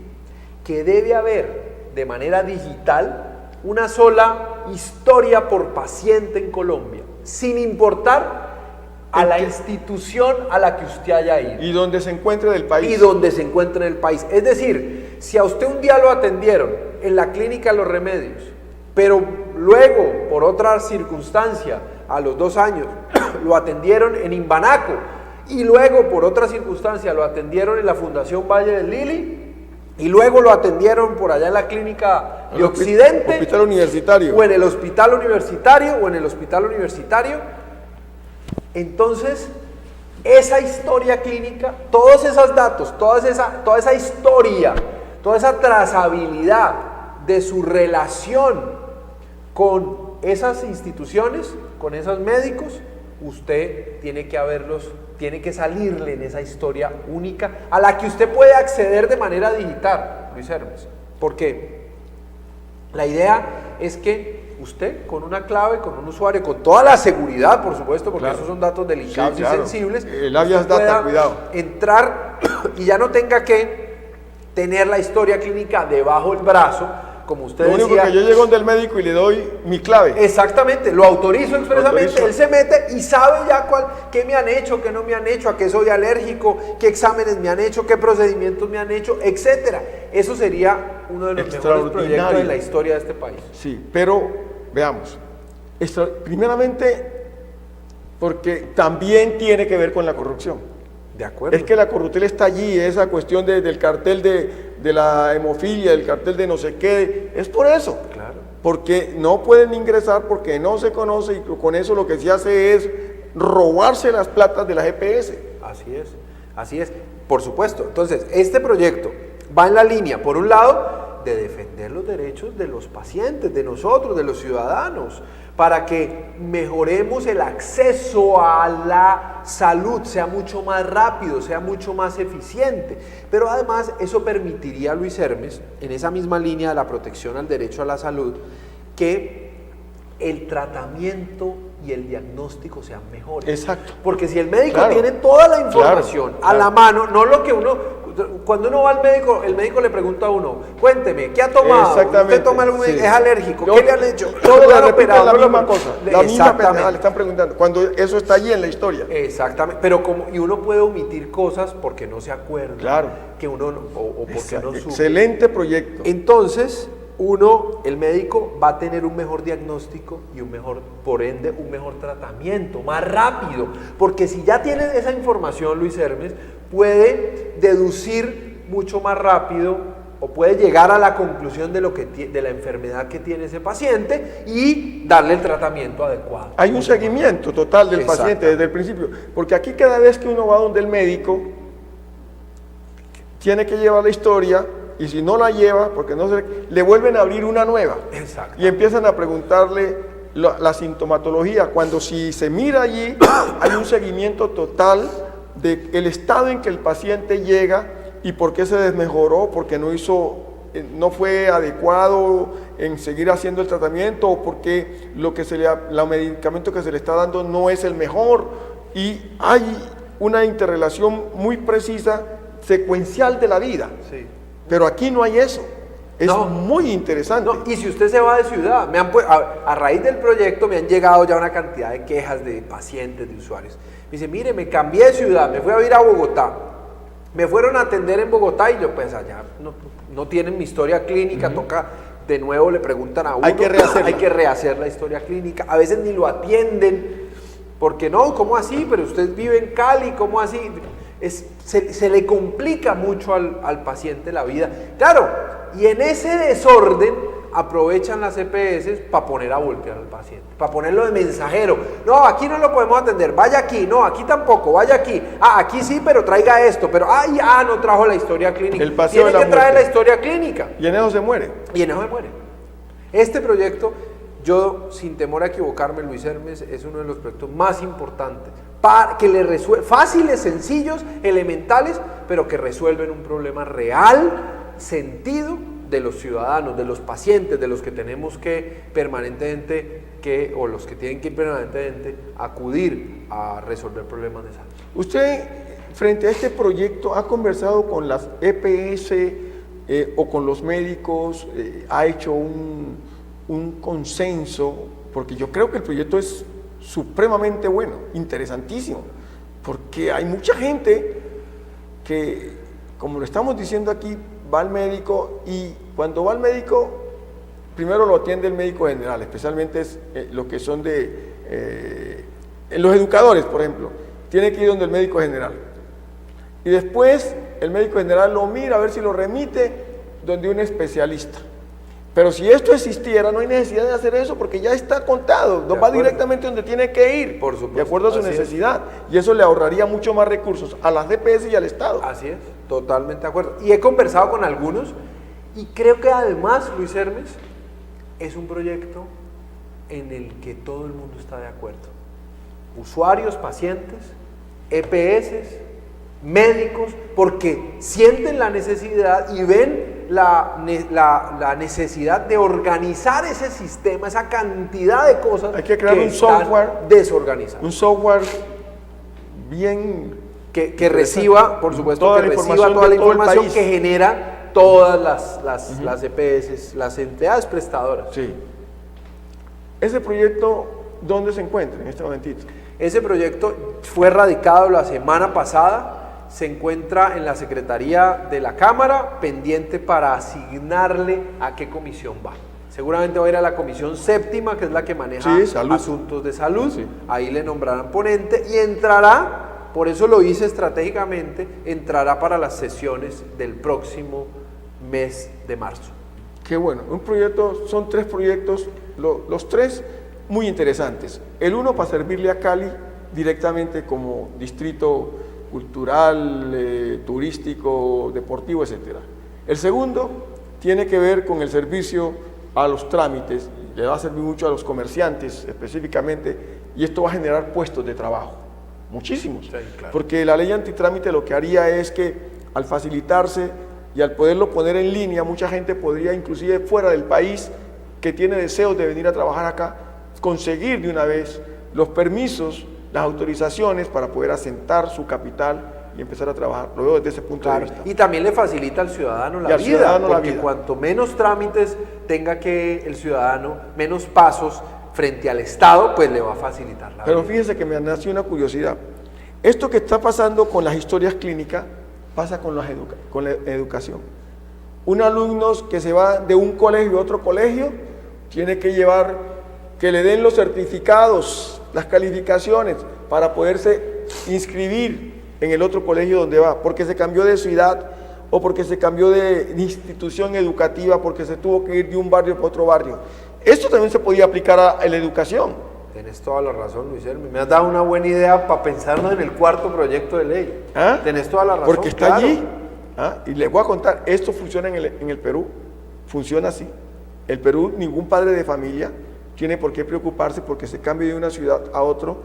que debe haber de manera digital una sola historia por paciente en Colombia, sin importar a la institución a la que usted haya ido. Y donde se encuentre del país. Y donde se encuentre en el país. Es decir, si a usted un día lo atendieron en la clínica Los Remedios, pero luego, por otra circunstancia, a los 2 años, lo atendieron en Imbanaco, y luego, por otra circunstancia, lo atendieron en la Fundación Valle del Lili, y luego lo atendieron por allá en la clínica de Occidente, hospital universitario. o en el hospital universitario, entonces esa historia clínica, todos esos datos, toda esa historia, toda esa trazabilidad de su relación con esas instituciones, con esos médicos, usted tiene que salirle en esa historia única a la que usted puede acceder de manera digital, Luis Hermes. Porque la idea es que usted con una clave, con un usuario, con toda la seguridad, por supuesto, porque esos son datos delicados y sensibles, el alias data, cuidado, entrar y ya no tenga que tener la historia clínica debajo del brazo, como usted decía. Lo único que yo llego donde el médico y le doy mi clave. Exactamente, lo autorizo expresamente, él se mete y sabe ya qué me han hecho, qué no me han hecho, a qué soy alérgico, qué exámenes me han hecho, qué procedimientos me han hecho, etcétera. Eso sería uno de los mejores proyectos de la historia de este país. Sí, pero veamos, primeramente porque también tiene que ver con la corrupción. De acuerdo. Es que la corrupción está allí, esa cuestión del cartel de la hemofilia, del cartel de no sé qué, es por eso. Claro. Porque no pueden ingresar porque no se conoce y con eso lo que se hace es robarse las platas de la GPS. Así es, por supuesto. Entonces, este proyecto va en la línea, por un lado, de defender los derechos de los pacientes, de nosotros, de los ciudadanos, para que mejoremos el acceso a la salud, sea mucho más rápido, sea mucho más eficiente. Pero además eso permitiría, Luis Hermes, en esa misma línea de la protección al derecho a la salud, que el tratamiento y el diagnóstico sean mejores. Exacto. Porque si el médico tiene toda la información a la mano, no lo que cuando uno va al médico, el médico le pregunta a uno, cuénteme, ¿qué ha tomado? Exactamente. ¿Usted toma es alérgico? ¿Qué le han hecho? Todo le repiten la misma cosa, la misma pendejada le están preguntando, cuando eso está allí en la historia. Exactamente, pero y uno puede omitir cosas porque no se acuerda. Claro. Que uno, o porque no supo. Excelente proyecto. Entonces, el médico va a tener un mejor diagnóstico y por ende, un mejor tratamiento, más rápido. Porque si ya tiene esa información, Luis Hermes, puede deducir mucho más rápido o puede llegar a la conclusión de la enfermedad que tiene ese paciente y darle el tratamiento adecuado. Hay un seguimiento total del paciente desde el principio. Porque aquí cada vez que uno va donde el médico, tiene que llevar la historia. Y si no la lleva, porque le vuelven a abrir una nueva. Y empiezan a preguntarle la sintomatología, cuando si se mira allí, hay un seguimiento total del estado en que el paciente llega y por qué se desmejoró, porque no fue adecuado en seguir haciendo el tratamiento, o porque el medicamento que se le está dando no es el mejor. Y hay una interrelación muy precisa, secuencial de la vida. Sí. Pero aquí no hay eso. Es muy interesante. Y si usted se va de ciudad, a raíz del proyecto me han llegado ya una cantidad de quejas de pacientes, de usuarios. Me dice, mire, me cambié de ciudad, me fui a ir a Bogotá. Me fueron a atender en Bogotá y yo pues allá no tienen mi historia clínica, toca de nuevo, le preguntan a uno. Hay que rehacer la historia clínica. A veces ni lo atienden, porque no, ¿cómo así? Pero usted vive en Cali, ¿cómo así? Se le complica mucho al paciente la vida. Claro, y en ese desorden aprovechan las EPS para poner a voltear al paciente, para ponerlo de mensajero. No, aquí no lo podemos atender, vaya aquí, no, aquí tampoco, vaya aquí. Aquí sí, pero traiga esto, pero no trajo la historia clínica. El paseo Tiene que traer la historia clínica. Y en eso se muere. Este proyecto, yo sin temor a equivocarme, Luis Hermes, es uno de los proyectos más importantes, que le fáciles, sencillos, elementales, pero que resuelven un problema real, sentido, de los ciudadanos, de los pacientes, de los que tenemos que permanentemente, o los que tienen que ir permanentemente, acudir a resolver problemas de salud. Usted, frente a este proyecto, ha conversado con las EPS o con los médicos, ha hecho un consenso, porque yo creo que el proyecto es supremamente bueno, interesantísimo, porque hay mucha gente que, como lo estamos diciendo aquí, va al médico y cuando va al médico, primero lo atiende el médico general, especialmente los que son los educadores, por ejemplo, tiene que ir donde el médico general. Y después el médico general lo mira a ver si lo remite donde un especialista. Pero si esto existiera, no hay necesidad de hacer eso porque ya está contado, no va directamente donde tiene que ir, por supuesto, de acuerdo a su necesidad. Y eso le ahorraría mucho más recursos a las DPS y al Estado. Así es, totalmente de acuerdo. Y he conversado con algunos y creo que además, Luis Hermes, es un proyecto en el que todo el mundo está de acuerdo. Usuarios, pacientes, EPS, médicos, porque sienten la necesidad y ven la necesidad de organizar ese sistema, esa cantidad de cosas. Hay que crear un software desorganizado. Un software bien que reciba, por supuesto, toda que la reciba información toda la de todo el información país. que genera todas las EPS, las entidades prestadoras. Sí. Ese proyecto, ¿dónde se encuentra en este momentito? Ese proyecto fue radicado la semana pasada. Se encuentra en la Secretaría de la Cámara, pendiente para asignarle a qué comisión va. Seguramente va a ir a la comisión séptima, que es la que maneja asuntos de salud. Sí. Ahí le nombrarán ponente y entrará, por eso lo hice estratégicamente, entrará para las sesiones del próximo mes de marzo. Qué bueno. Un proyecto, son 3 proyectos, los 3 muy interesantes. El uno para servirle a Cali directamente como distrito cultural, turístico, deportivo, etc. El segundo tiene que ver con el servicio a los trámites, le va a servir mucho a los comerciantes específicamente, y esto va a generar puestos de trabajo, muchísimos, sí, claro. Porque la ley antitrámite lo que haría es que al facilitarse y al poderlo poner en línea, mucha gente podría, inclusive fuera del país, que tiene deseos de venir a trabajar acá, conseguir de una vez los permisos, las autorizaciones para poder asentar su capital y empezar a trabajar. Lo veo desde ese punto de vista. Y también le facilita al ciudadano la vida, porque cuanto menos trámites tenga que el ciudadano, menos pasos frente al Estado, pues le va a facilitar la vida. Pero fíjense que me nació una curiosidad. Esto que está pasando con las historias clínicas pasa con la educación. Un alumno que se va de un colegio a otro colegio tiene que llevar, que le den los certificados, las calificaciones para poderse inscribir en el otro colegio donde va, porque se cambió de ciudad o porque se cambió de institución educativa, porque se tuvo que ir de un barrio para otro barrio. Esto también se podía aplicar a la educación. Tienes toda la razón, Luis Hermes. Me has dado una buena idea para pensarnos en el 4º proyecto de ley. ¿Ah? Tienes toda la razón. Porque está allí. ¿Ah? Y les voy a contar, esto funciona en el Perú, funciona así. El Perú, ningún padre de familia tiene por qué preocuparse porque se cambie de una ciudad a otro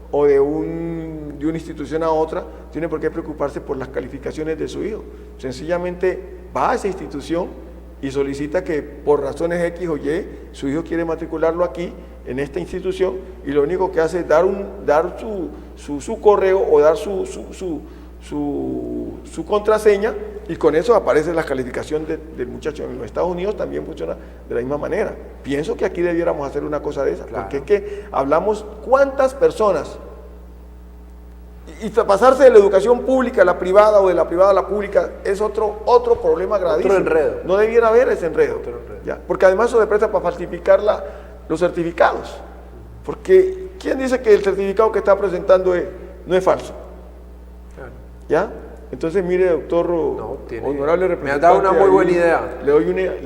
o de una institución a otra, tiene por qué preocuparse por las calificaciones de su hijo. Sencillamente va a esa institución y solicita que por razones X o Y su hijo quiere matricularlo aquí en esta institución y lo único que hace es dar su correo o dar su contraseña y con eso aparece la calificación del muchacho. En los Estados Unidos también funciona de la misma manera. Pienso que aquí debiéramos hacer una cosa de esa, claro. Porque es que hablamos cuántas personas y pasarse de la educación pública a la privada o de la privada a la pública es otro problema gravísimo. Otro enredo. No debiera haber ese enredo. ¿Ya? Porque además eso se presta para falsificar los certificados. Porque ¿quién dice que el certificado que está presentando no es falso? ¿Ya? Entonces, mire, doctor, honorable representante, me has dado una muy buena idea. Le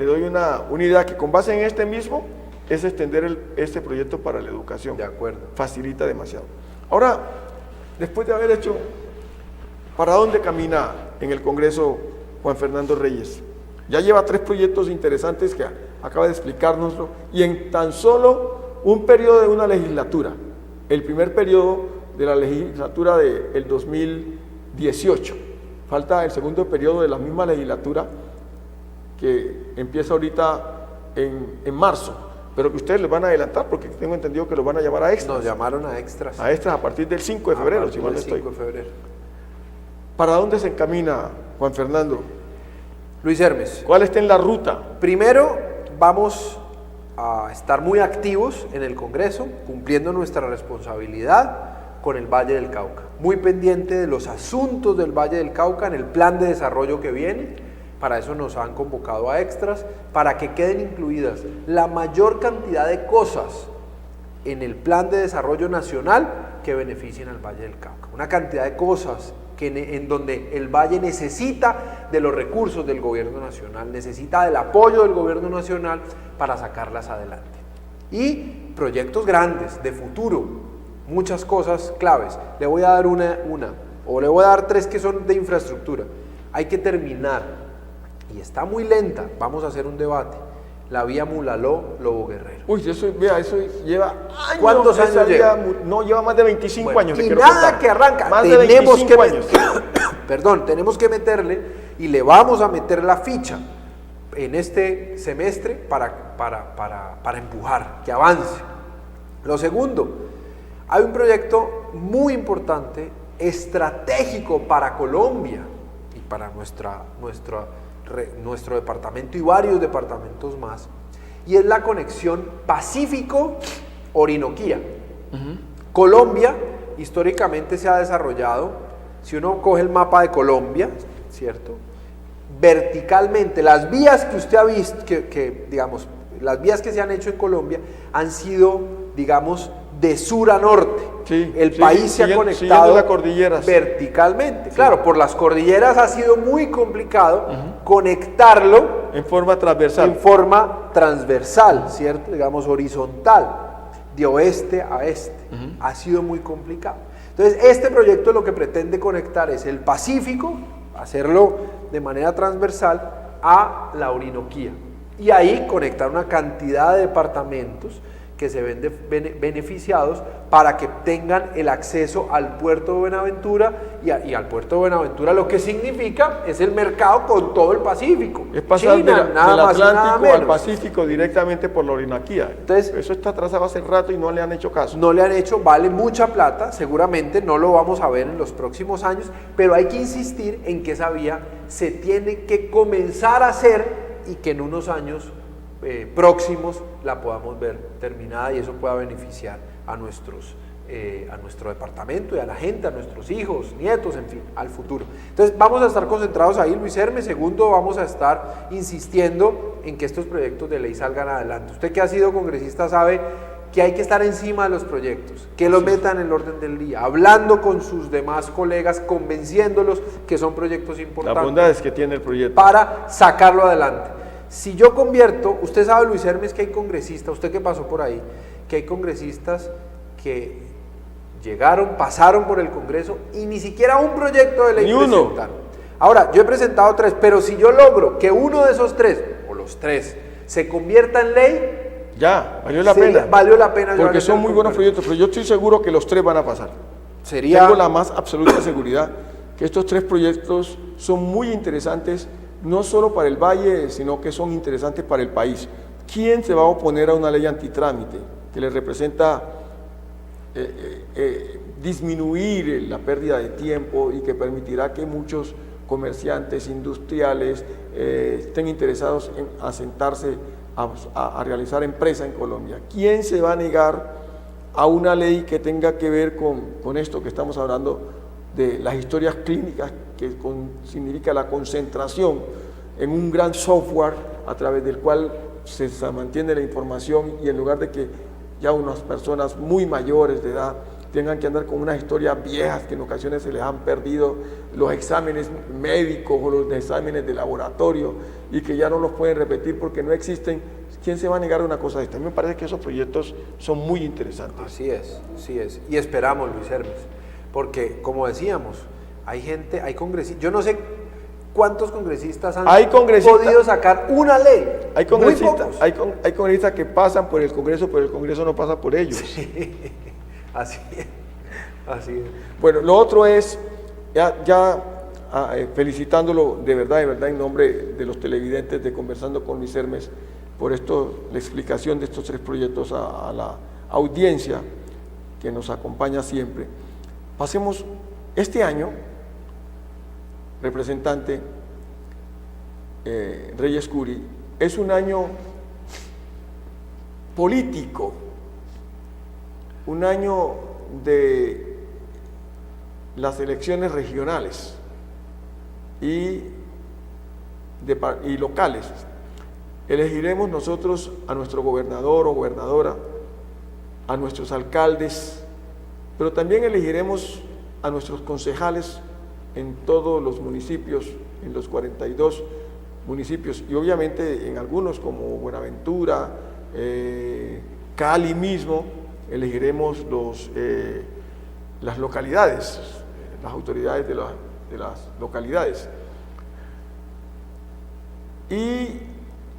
doy una idea que con base en este mismo es extender este proyecto para la educación. De acuerdo. Facilita demasiado. Ahora, después de haber hecho, ¿para dónde camina en el Congreso Juan Fernando Reyes? Ya lleva 3 proyectos interesantes que acaba de explicárnoslo y en tan solo un periodo de una legislatura, el primer periodo de la legislatura del 2018. Falta el segundo periodo de la misma legislatura que empieza ahorita en marzo, pero que ustedes les van a adelantar porque tengo entendido que los van a llamar a extras. Nos llamaron a extras. A extras a partir del 5 de febrero, si mal no estoy. 5 de febrero. ¿Para dónde se encamina, Juan Fernando? Luis Hermes. ¿Cuál está en la ruta? Primero, vamos a estar muy activos en el Congreso, cumpliendo nuestra responsabilidad con el Valle del Cauca. Muy pendiente de los asuntos del Valle del Cauca en el plan de desarrollo que viene. Para eso nos han convocado a extras, para que queden incluidas la mayor cantidad de cosas en el plan de desarrollo nacional que beneficien al Valle del Cauca. Una cantidad de cosas en donde el Valle necesita de los recursos del gobierno nacional, necesita del apoyo del gobierno nacional para sacarlas adelante. Y proyectos grandes, de futuro, muchas cosas claves. Le voy a dar o le voy a dar 3 que son de infraestructura. Hay que terminar, y está muy lenta, vamos a hacer un debate, la vía Mulaló-Lobo Guerrero. Uy, eso lleva años. ¿Cuántos años lleva? No, lleva más de 25 años. Y nada que arranca. Más de 25 años. Tenemos que meterle, y le vamos a meter la ficha en este semestre para empujar, que avance. Lo segundo, hay un proyecto muy importante, estratégico para Colombia y para nuestro departamento y varios departamentos más, y es la conexión Pacífico-Orinoquía. Colombia históricamente se ha desarrollado, si uno coge el mapa de Colombia, ¿cierto?, verticalmente, las vías que usted ha visto, digamos, las vías que se han hecho en Colombia han sido, digamos, de sur a norte. Sí, el país se ha conectado la cordillera, verticalmente. Sí. Claro, por las cordilleras ha sido muy complicado conectarlo en forma transversal. ¿Cierto? Digamos, horizontal, de oeste a este. Ha sido muy complicado. Entonces, este proyecto lo que pretende conectar es el Pacífico, hacerlo de manera transversal a la Orinoquía, y ahí conectar una cantidad de departamentos que se ven beneficiados para que tengan el acceso al puerto de Buenaventura, y al puerto de Buenaventura lo que significa es el mercado con todo el Pacífico. Es pasar China, del nada Atlántico al menos. Pacífico directamente por la Orinoquía. Entonces, eso está trazado hace rato y no le han hecho caso. No le han hecho, vale mucha plata, seguramente no lo vamos a ver en los próximos años, pero hay que insistir en que esa vía se tiene que comenzar a hacer, y que en unos años próximos la podamos ver terminada, y eso pueda beneficiar a nuestro departamento y a la gente, a nuestros hijos, nietos, en fin, al futuro. Entonces vamos a estar concentrados ahí, Luis Hermes. Segundo, vamos a estar insistiendo en que estos proyectos de ley salgan adelante. Usted, que ha sido congresista, sabe que hay que estar encima de los proyectos, que los metan en el orden del día, hablando con sus demás colegas, convenciéndolos que son proyectos importantes. La bondad es que tiene el proyecto para sacarlo adelante. Si yo convierto, usted sabe, Luis Hermes, que hay congresistas, usted que pasó por ahí, que hay congresistas que pasaron por el Congreso y ni siquiera un proyecto de ley presentaron. Ahora, yo he presentado 3, pero si yo logro que uno de esos 3, o los 3, se convierta en ley, ya, valió la pena. Valió la pena. Porque son muy buenos proyectos, pero yo estoy seguro que los 3 van a pasar. Tengo la más absoluta seguridad que estos 3 proyectos son muy interesantes, no solo para el Valle, sino que son interesantes para el país. ¿Quién se va a oponer a una ley antitrámite que le representa disminuir la pérdida de tiempo y que permitirá que muchos comerciantes, industriales estén interesados en asentarse a realizar empresa en Colombia? ¿Quién se va a negar a una ley que tenga que ver con esto que estamos hablando de las historias clínicas, que significa la concentración en un gran software a través del cual se mantiene la información, y en lugar de que ya unas personas muy mayores de edad tengan que andar con unas historias viejas que en ocasiones se les han perdido los exámenes médicos o los exámenes de laboratorio y que ya no los pueden repetir porque no existen, ¿quién se va a negar a una cosa de esta? A mí me parece que esos proyectos son muy interesantes. Así es. Y esperamos, Luis Hermes, porque como decíamos, hay congresistas, yo no sé cuántos congresistas han podido sacar una ley. Hay congresistas que pasan por el Congreso, pero el Congreso no pasa por ellos. Sí, así es. Bueno, lo otro es, felicitándolo de verdad, en nombre de los televidentes de Conversando con Luis Hermes, por la explicación de estos 3 proyectos a la audiencia que nos acompaña siempre. Pasemos este año, representante Reyes Curi, es un año político, un año de las elecciones regionales y locales. Elegiremos nosotros a nuestro gobernador o gobernadora, a nuestros alcaldes, pero también elegiremos a nuestros concejales en todos los municipios, en los 42 municipios, y obviamente en algunos como Buenaventura, Cali mismo, elegiremos las localidades, las autoridades de las localidades. Y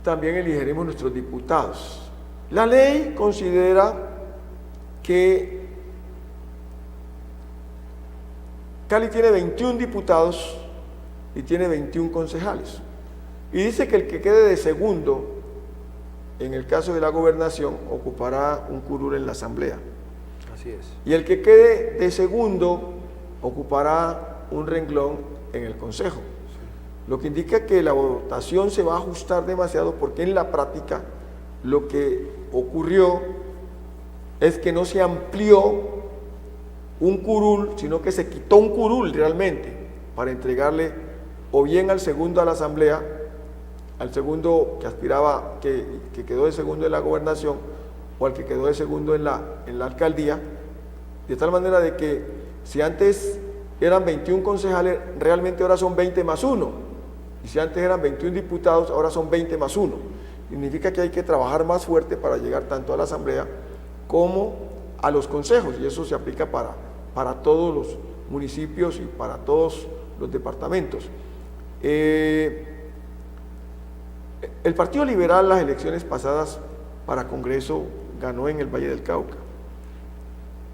también elegiremos nuestros diputados. La ley considera que Cali tiene 21 diputados y tiene 21 concejales. Y dice que el que quede de segundo, en el caso de la gobernación, ocupará un curul en la asamblea. Así es. Y el que quede de segundo, ocupará un renglón en el consejo. Lo que indica que la votación se va a ajustar demasiado, porque en la práctica lo que ocurrió es que no se amplió un curul, sino que se quitó un curul realmente para entregarle o bien al segundo a la asamblea, al segundo que aspiraba, que quedó de segundo en la gobernación, o al que quedó de segundo en la alcaldía, de tal manera de que si antes eran 21 concejales, realmente ahora son 20 más 1. Y si antes eran 21 diputados, ahora son 20 más 1. Significa que hay que trabajar más fuerte para llegar tanto a la asamblea como a los consejos, y eso se aplica para todos los municipios y para todos los departamentos. El Partido Liberal, las elecciones pasadas para Congreso, ganó en el Valle del Cauca.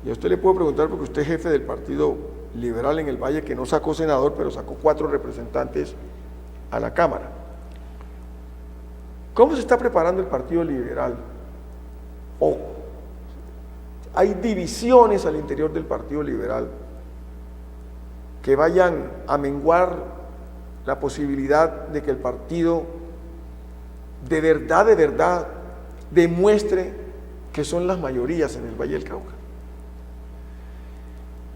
Y a usted le puedo preguntar, porque usted es jefe del Partido Liberal en el Valle, que no sacó senador, pero sacó 4 representantes a la Cámara. ¿Cómo se está preparando el Partido Liberal? Hay divisiones al interior del Partido Liberal que vayan a menguar la posibilidad de que el partido de verdad demuestre que son las mayorías en el Valle del Cauca.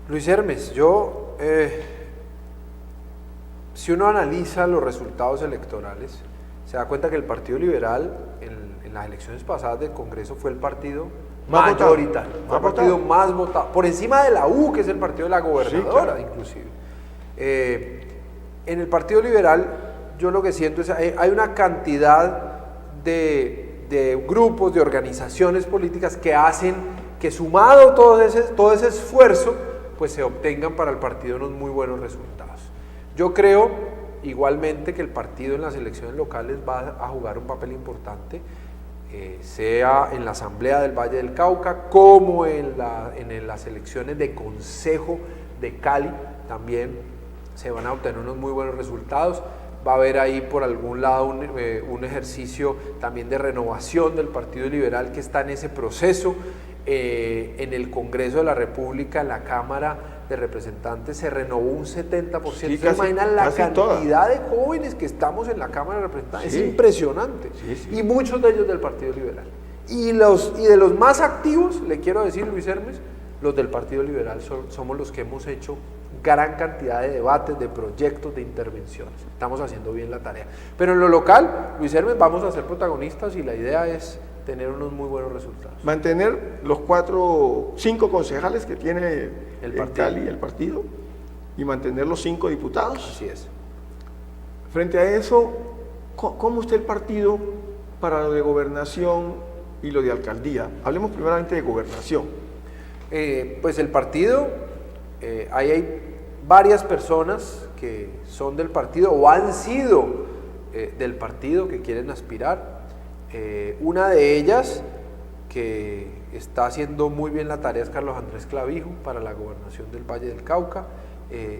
Luis Hermes, si uno analiza los resultados electorales, se da cuenta que el Partido Liberal en las elecciones pasadas del Congreso fue el partido mayoritario, fue el partido más votado, por encima de la U, que es el partido de la gobernadora, sí, claro, inclusive. En el Partido Liberal, yo lo que siento es que hay una cantidad de grupos, de organizaciones políticas que hacen que, sumado todo ese esfuerzo, pues se obtengan para el partido unos muy buenos resultados. Yo creo igualmente que el partido en las elecciones locales va a jugar un papel importante, sea en la Asamblea del Valle del Cauca como en las elecciones de Consejo de Cali. También se van a obtener unos muy buenos resultados. Va a haber ahí por algún lado un ejercicio también de renovación del Partido Liberal que está en ese proceso. En el Congreso de la República, en la Cámara de Representantes, se renovó un 70%. Sí, ¿se imaginan la cantidad de jóvenes que estamos en la Cámara de Representantes? Sí. Es impresionante. Sí. Y muchos de ellos del Partido Liberal. Y de los más activos, le quiero decir, Luis Hermes, los del Partido Liberal somos los que hemos hecho gran cantidad de debates, de proyectos, de intervenciones. Estamos haciendo bien la tarea. Pero en lo local, Luis Hermes, vamos a ser protagonistas y la idea es tener unos muy buenos resultados. Mantener los 5 concejales que tiene el Cali, el partido, y mantener los 5 diputados. Así es. Frente a eso, ¿cómo está el partido para lo de gobernación y lo de alcaldía? Hablemos primeramente de gobernación. Pues el partido, ahí hay varias personas que son del partido o han sido del partido que quieren aspirar. Una de ellas que está haciendo muy bien la tarea es Carlos Andrés Clavijo para la gobernación del Valle del Cauca,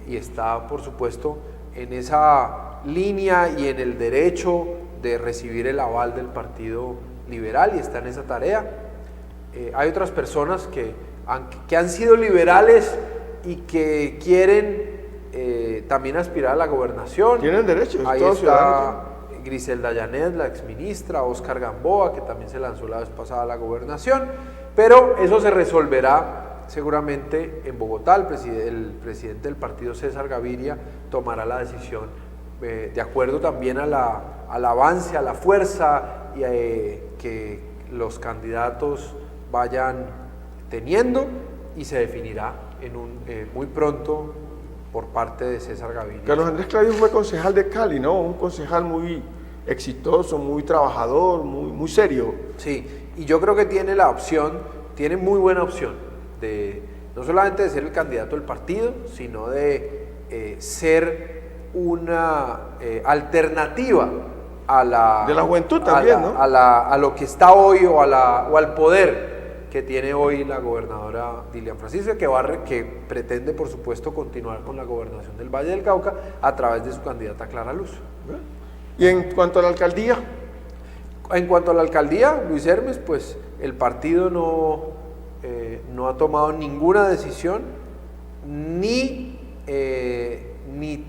y está por supuesto en esa línea y en el derecho de recibir el aval del Partido Liberal y está en esa tarea. Hay otras personas que han sido liberales y que quieren también aspirar a la gobernación. Tienen derecho. Ahí está Griselda Llanet, la exministra, Óscar Gamboa, que también se lanzó la vez pasada a la gobernación, pero eso se resolverá seguramente en Bogotá. El presidente del partido, César Gaviria, tomará la decisión de acuerdo también al avance, a la fuerza y que los candidatos vayan teniendo, y se definirá muy pronto, por parte de César Gaviria. Carlos Andrés Clavijo fue concejal de Cali, ¿no? Un concejal muy exitoso, muy trabajador, muy serio. Sí, y yo creo que tiene la opción, tiene muy buena opción, de no solamente de ser el candidato del partido, sino de ser una alternativa a la... De la juventud también, ¿no? A lo que está hoy o al poder que tiene hoy la gobernadora Dilian Francisca, que pretende, por supuesto, continuar con la gobernación del Valle del Cauca a través de su candidata Clara Luz. Y en cuanto a la alcaldía... En cuanto a la alcaldía, Luis Hermes, pues el partido no ha tomado ninguna decisión, ni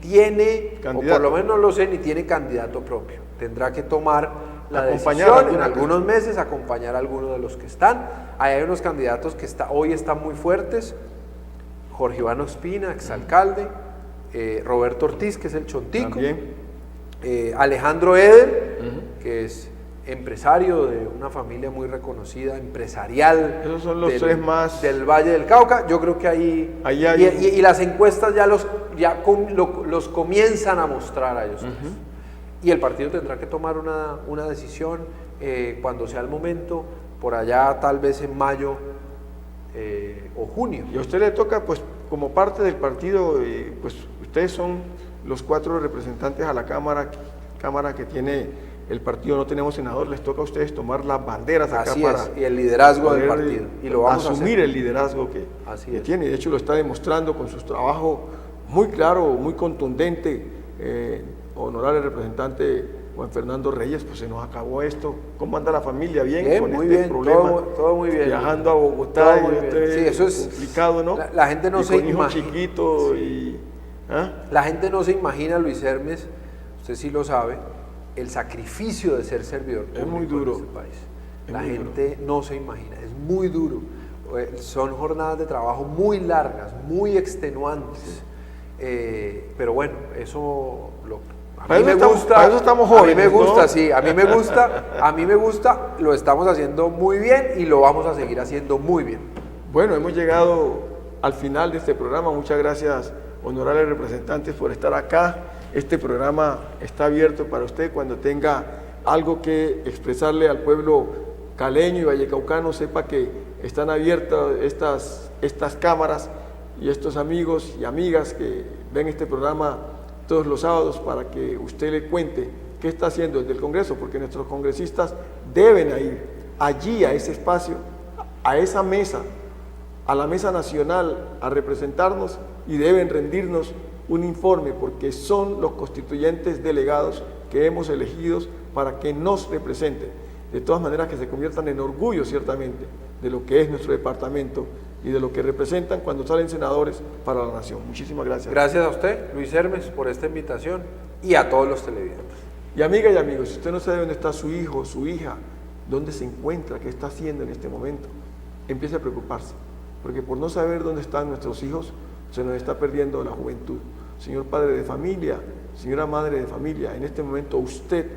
tiene, candidato. o por lo menos no lo sé, ni tiene candidato propio. Tendrá que tomar la Acompañar decisión en algunos meses, acompañar a algunos de los que están. Hay unos candidatos que hoy están muy fuertes: Jorge Iván Ospina, exalcalde, Roberto Ortiz, que es el Chontico, Alejandro Eder, que es empresario de una familia muy reconocida, empresarial. Esos son los tres más del Valle del Cauca. Yo creo que ahí y las encuestas ya los comienzan a mostrar a ellos. Y el partido tendrá que tomar una decisión cuando sea el momento, por allá tal vez en mayo o junio. Y a usted le toca, pues, como parte del partido, pues ustedes son los 4 representantes a la cámara que tiene el partido. No tenemos senador, les toca a ustedes tomar las banderas acá. Así para es, y el liderazgo del partido. Y lo vamos asumir a hacer. el liderazgo que tiene. Y de hecho lo está demostrando con su trabajo muy claro, muy contundente. Honorable representante Juan Fernando Reyes, pues se nos acabó esto. ¿Cómo anda la familia? ¿Bien? Con muy este bien, problema. todo muy bien. Viajando a Bogotá, Todo muy bien. Sí, eso es complicado, ¿no? La gente no y se con hijo imagina. chiquito La gente no se imagina, Luis Hermes, usted sí lo sabe, el sacrificio de ser servidor público es muy duro en este país. La gente no se imagina, es muy duro. Son jornadas de trabajo muy largas, muy extenuantes. Pero bueno, eso a mí me gusta. Para eso estamos jóvenes, a mí me gusta, ¿no? sí, a mí me gusta, lo estamos haciendo muy bien y lo vamos a seguir haciendo muy bien. Bueno, hemos llegado al final de este programa. Muchas gracias, honorables representantes, por estar acá. Este programa está abierto para usted cuando tenga algo que expresarle al pueblo caleño y vallecaucano. Sepa que están abiertas estas cámaras y estos amigos y amigas que ven este programa todos los sábados para que usted le cuente qué está haciendo desde el Congreso, porque nuestros congresistas deben ir allí a ese espacio, a esa mesa, a la mesa nacional, a representarnos, y deben rendirnos un informe, porque son los constituyentes delegados que hemos elegido para que nos representen. De todas maneras, que se conviertan en orgullo, ciertamente, de lo que es nuestro departamento y de lo que representan cuando salen senadores para la nación. Muchísimas gracias. Gracias a usted, Luis Hermes, por esta invitación, y a todos los televidentes. Y amigas y amigos, si usted no sabe dónde está su hijo, su hija, dónde se encuentra, qué está haciendo en este momento, empiece a preocuparse, porque por no saber dónde están nuestros hijos, se nos está perdiendo la juventud. Señor padre de familia, señora madre de familia, en este momento usted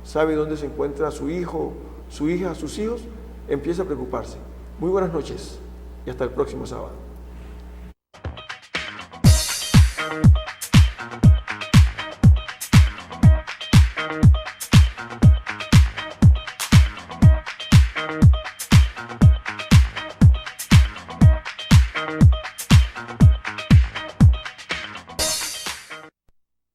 sabe dónde se encuentra su hijo, su hija, sus hijos, empiece a preocuparse. Muy buenas noches y hasta el próximo sábado.